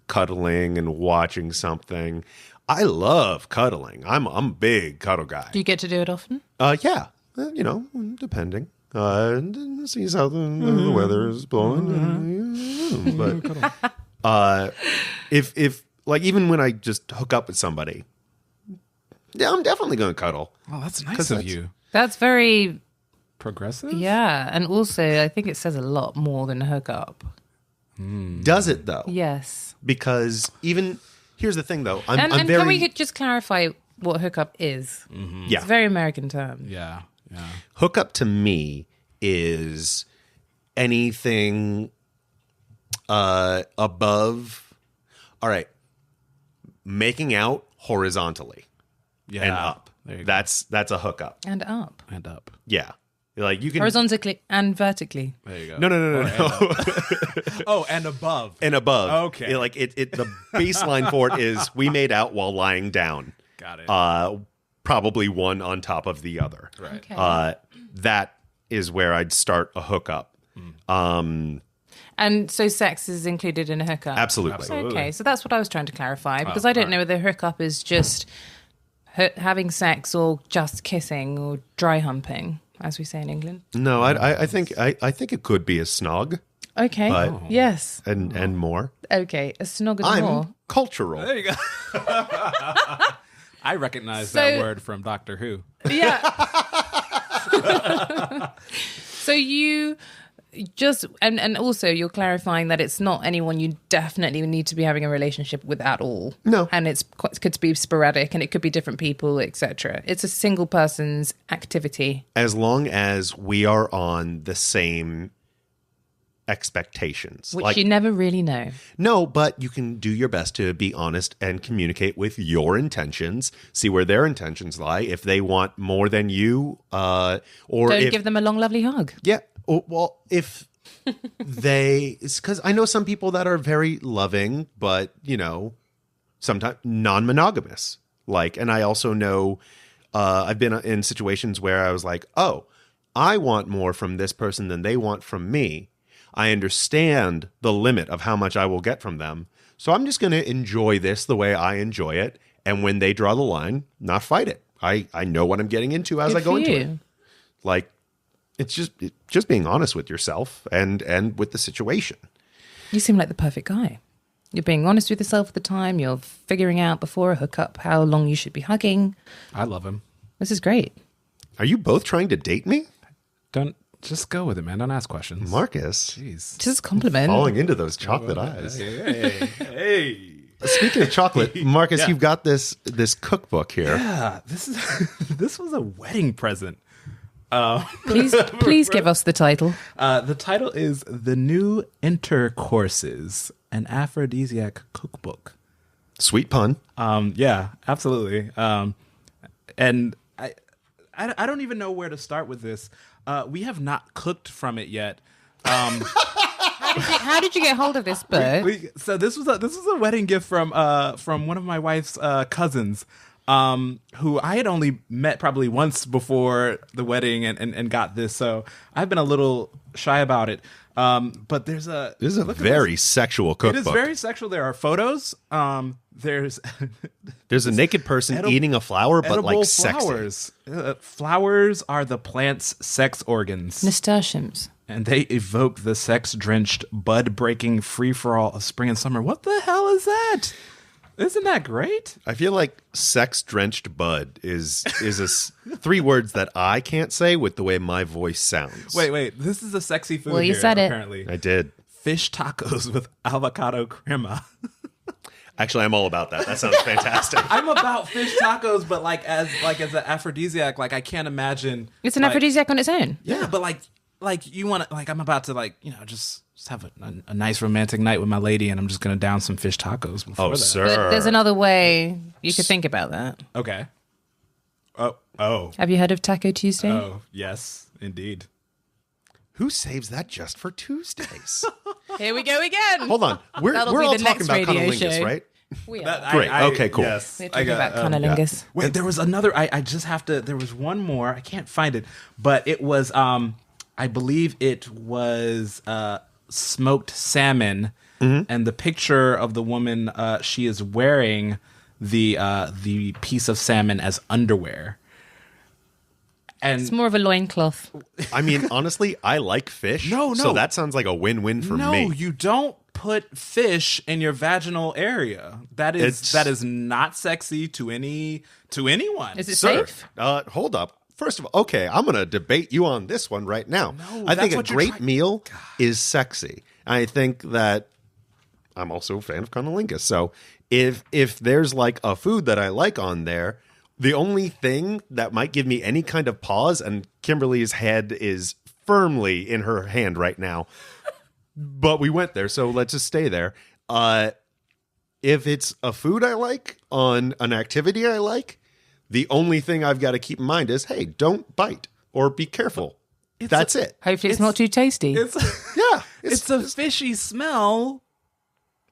cuddling and watching something. I love cuddling. I'm a big cuddle guy. Do you get to do it often? Yeah. Depending. Sees how the weather is blowing. But if like even when I just hook up with somebody, yeah, I'm definitely going to cuddle. Oh, that's nice of you. That's very progressive. Yeah, and also I think it says a lot more than a hookup. Does it though? Yes. Because even here's the thing though, I'm very. Can we just clarify what hookup is? Yeah, it's a very American term. Yeah. Hookup to me is anything above. All right, making out horizontally and up. There you go. That's a hookup. And up. Yeah, like you can horizontally and vertically. There you go. No. Oh, and above. And above. Okay. Like it the baseline for it is we made out while lying down. Got it. Probably one on top of the other. Right. Okay. That is where I'd start a hookup. And so sex is included in a hookup? Absolutely. Okay, so that's what I was trying to clarify, because I don't know whether hookup is just having sex or just kissing or dry humping, as we say in England. No, I think it could be a snog. Okay. Yes. And more. Okay, a snog and I'm more. cultural. There you go. I recognize So- that word from Doctor Who. Yeah. So you just and also you're clarifying that it's not anyone you definitely need to be having a relationship with at all. No. And it could be sporadic and it could be different people, etc. It's a single person's activity. As long as we are on the same expectations. Which you never really know. No, but you can do your best to be honest and communicate with your intentions, see where their intentions lie. If they want more than you, or Don't give them a long, lovely hug. Yeah. Well, if it's because I know some people that are very loving, but, sometimes non-monogamous. And I also know I've been in situations where I was like, oh, I want more from this person than they want from me. I understand the limit of how much I will get from them. So I'm just going to enjoy this the way I enjoy it. And when they draw the line, not fight it. I know what I'm getting into as I go into it. It's just being honest with yourself and with the situation. You seem like the perfect guy. You're being honest with yourself at the time. You're figuring out before a hookup how long you should be hugging. I love him. This is great. Are you both trying to date me? Don't just go with it, man. Don't ask questions. Marcus. Jeez. Just a compliment. Falling into those chocolate eyes. Hey. Speaking of chocolate, Marcus, you've got this cookbook here. Yeah, this was a wedding present. Please give us the title. The title is The New Intercourses, an Aphrodisiac Cookbook. Sweet pun. Yeah, absolutely. And I don't even know where to start with this. We have not cooked from it yet. How did you get hold of this bird? So this was a wedding gift from one of my wife's cousins, who I had only met probably once before the wedding and got this. So I've been a little shy about it. But this is a very sexual cookbook. It is very sexual. There are photos. There's a naked person eating a flower, but like flowers. Flowers are the plant's sex organs. Nasturtiums. And they evoke the sex-drenched, bud-breaking free-for-all of spring and summer. What the hell is that? Isn't that great? I feel like sex-drenched bud is 3 words that I can't say with the way my voice sounds. Wait. This is a sexy food. Well, you here, said apparently. it. I did. Fish tacos with avocado crema. Actually, I'm all about that. That sounds fantastic. I'm about fish tacos, but as an aphrodisiac, I can't imagine. It's an aphrodisiac on its own. Yeah, but you want to, I'm about to just have a nice romantic night with my lady, and I'm just gonna down some fish tacos before that. Sir. But there's another way you could think about that. Okay. Oh. Have you heard of Taco Tuesday? Oh, yes, indeed. Who saves that just for Tuesdays? Here we go again. Hold on. We're That'll be all the talking next about radio cunnilingus, show. right? We are. Great. Okay, cool. Yes. We're talking about cunnilingus. Wait, there was another. I just have to. There was one more. I can't find it, but it was. I believe it was smoked salmon, and the picture of the woman. She is wearing the piece of salmon as underwear. And It's more of a loincloth. I mean, honestly, I like fish. No. So that sounds like a win-win for me. no, you don't put fish in your vaginal area. That is not sexy to anyone. Is it Sir, safe? hold up. First of all, okay, I'm going to debate you on this one right now. No, I think that's a what you're great trying- meal is sexy. I think that I'm also a fan of cunnilingus. So if there's like a food that I like on there, the only thing that might give me any kind of pause, and Kimberly's head is firmly in her hand right now, but we went there, so let's just stay there. If it's a food I like on an activity I like, the only thing I've got to keep in mind is, hey, don't bite or be careful. That's it. Hopefully it's not too tasty. Yeah, it's a fishy smell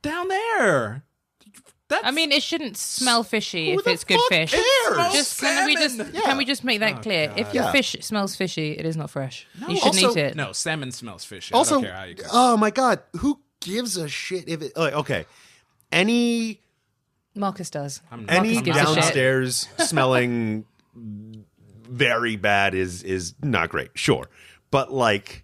down there. I mean, it shouldn't smell fishy Who if the it's good fuck fish. cares? Just Salmon. can we just make that clear? If your Yeah. fish smells fishy, it is not fresh. No, You shouldn't also- eat it. No, salmon smells fishy. Also, I don't care how you cook. oh my God, who gives a shit if it, like, okay, any Marcus does. any Marcus gives a shit. downstairs smelling very bad is not great, sure. But like,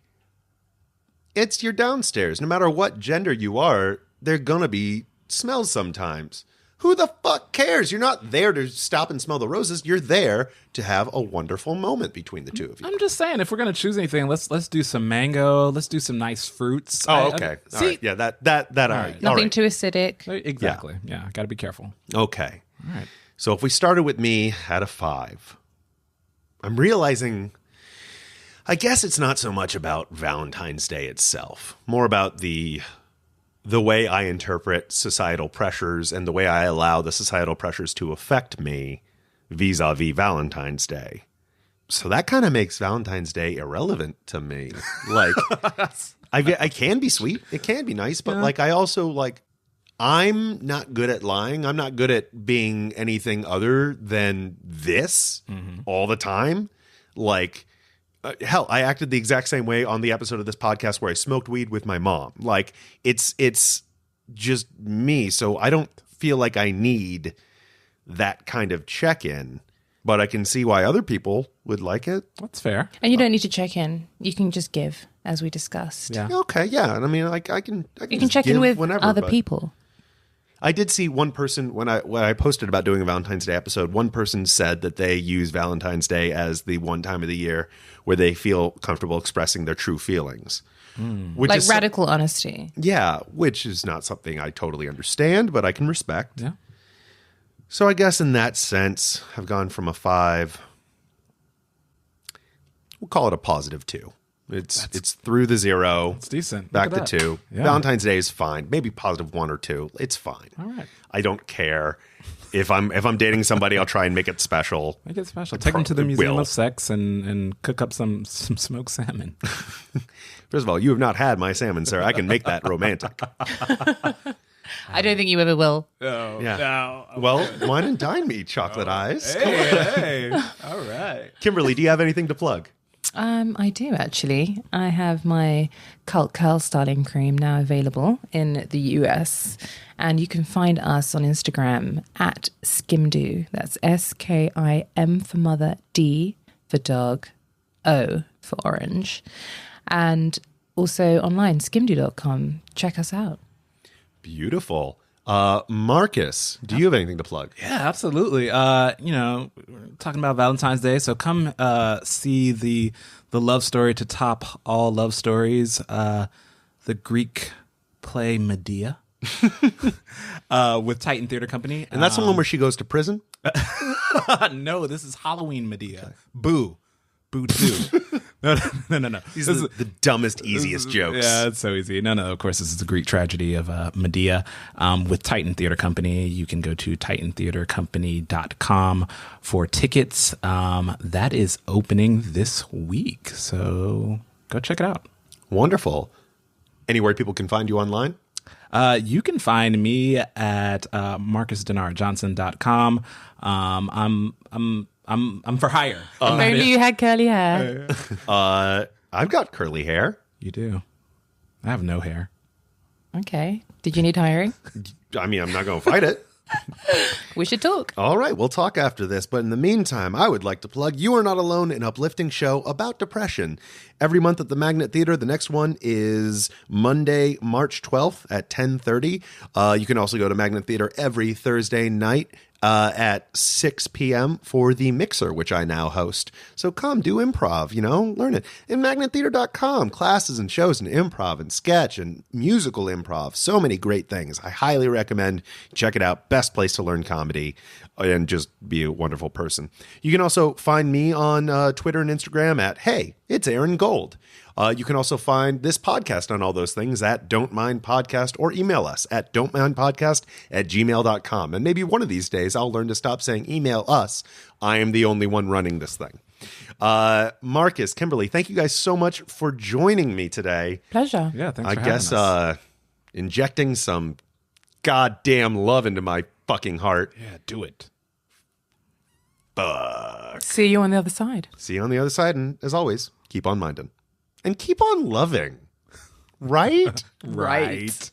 it's your downstairs. No matter what gender you are, they're gonna be smells sometimes. Who the fuck cares? You're not there to stop and smell the roses. You're there to have a wonderful moment between the two of you. I'm just saying, if we're gonna choose anything, let's do some mango. Let's do some nice fruits. Oh, okay. All right. Yeah, that all right. Nothing All right. too acidic. Exactly. Yeah, got to be careful. Okay. All right. So if we started with me at a 5, I'm realizing, I guess it's not so much about Valentine's Day itself, more about the way I interpret societal pressures and the way I allow the societal pressures to affect me vis-a-vis Valentine's Day. So that kind of makes Valentine's Day irrelevant to me. Like, I can be sweet. It can be nice. But like, I also like, I'm not good at lying. I'm not good at being anything other than this all the time. Like, hell, I acted the exact same way on the episode of this podcast where I smoked weed with my mom. Like, it's just me. So I don't feel like I need that kind of check-in. But I can see why other people would like it. That's fair. And you don't need to check in. You can just give, as we discussed. Yeah. Okay, yeah. And I mean, like, I can You can just check in give with whenever, other but people. I did see one person when I posted about doing a Valentine's Day episode. One person said that they use Valentine's Day as the one time of the year where they feel comfortable expressing their true feelings, which Like is radical honesty. yeah, which is not something I totally understand, but I can respect. Yeah. So I guess in that sense, I've gone from a 5. We'll call it a positive 2. It's through the 0. It's decent. Back Look to at that. 2. Yeah. Valentine's Day is fine. Maybe positive 1 or 2. It's fine. All right. I don't care. If I'm dating somebody, I'll try and make it special. Make it special. Take them to the Museum will. of Sex and cook up some smoked salmon. First of all, you have not had my salmon, sir. I can make that romantic. I don't think you ever will. Oh, Yeah. no. Well, wine and dine me, chocolate eyes. Hey. All right. Kimberly, do you have anything to plug? I do actually. I have my Cult Curl Styling Cream now available in the US, and you can find us on Instagram at Skimdo. That's SKIM for mother, D for dog, O for orange, and also online skimdo.com. Check us out. Beautiful. Marcus, do you have anything to plug? Yeah, absolutely. We're talking about Valentine's Day, so come see the love story to top all love stories, the Greek play Medea with Titan Theater Company. And that's the one where she goes to prison? No, this is Halloween Medea. Okay. Boo 2. No. These are the dumbest, easiest jokes. Yeah, it's so easy. No. Of course, this is the Greek tragedy of Medea with Titan Theater Company. You can go to titantheatercompany.com for tickets. That is opening this week, so go check it out. Wonderful. Anywhere people can find you online? You can find me at marcusdenardjohnson.com. I'm for hire. If only you had curly hair. I've got curly hair. You do. I have no hair. Okay. Did you need hiring? I mean, I'm not going to fight it. We should talk. All right, we'll talk after this. But in the meantime, I would like to plug You Are Not Alone, an uplifting show about depression. Every month at the Magnet Theater. The next one is Monday, March 12th at 10:30. You can also go to Magnet Theater every Thursday night at 6 p.m. for The Mixer, which I now host. So come do improv, learn it. And magnettheater.com, classes and shows and improv and sketch and musical improv. So many great things. I highly recommend. Check it out. Best place to learn comedy and just be a wonderful person. You can also find me on Twitter and Instagram at Hey, it's Aaron Gold. You can also find this podcast on all those things at Don't Mind Podcast, or email us at don'tmindpodcast@gmail.com. And maybe one of these days I'll learn to stop saying email us. I am the only one running this thing. Marcus, Kimberly, thank you guys so much for joining me today. Pleasure. Yeah, thanks for having us. Injecting some goddamn love into my fucking heart. Yeah, do it. Fuck. See you on the other side. See you on the other side. And as always, keep on minding. And keep on loving. Right? Right.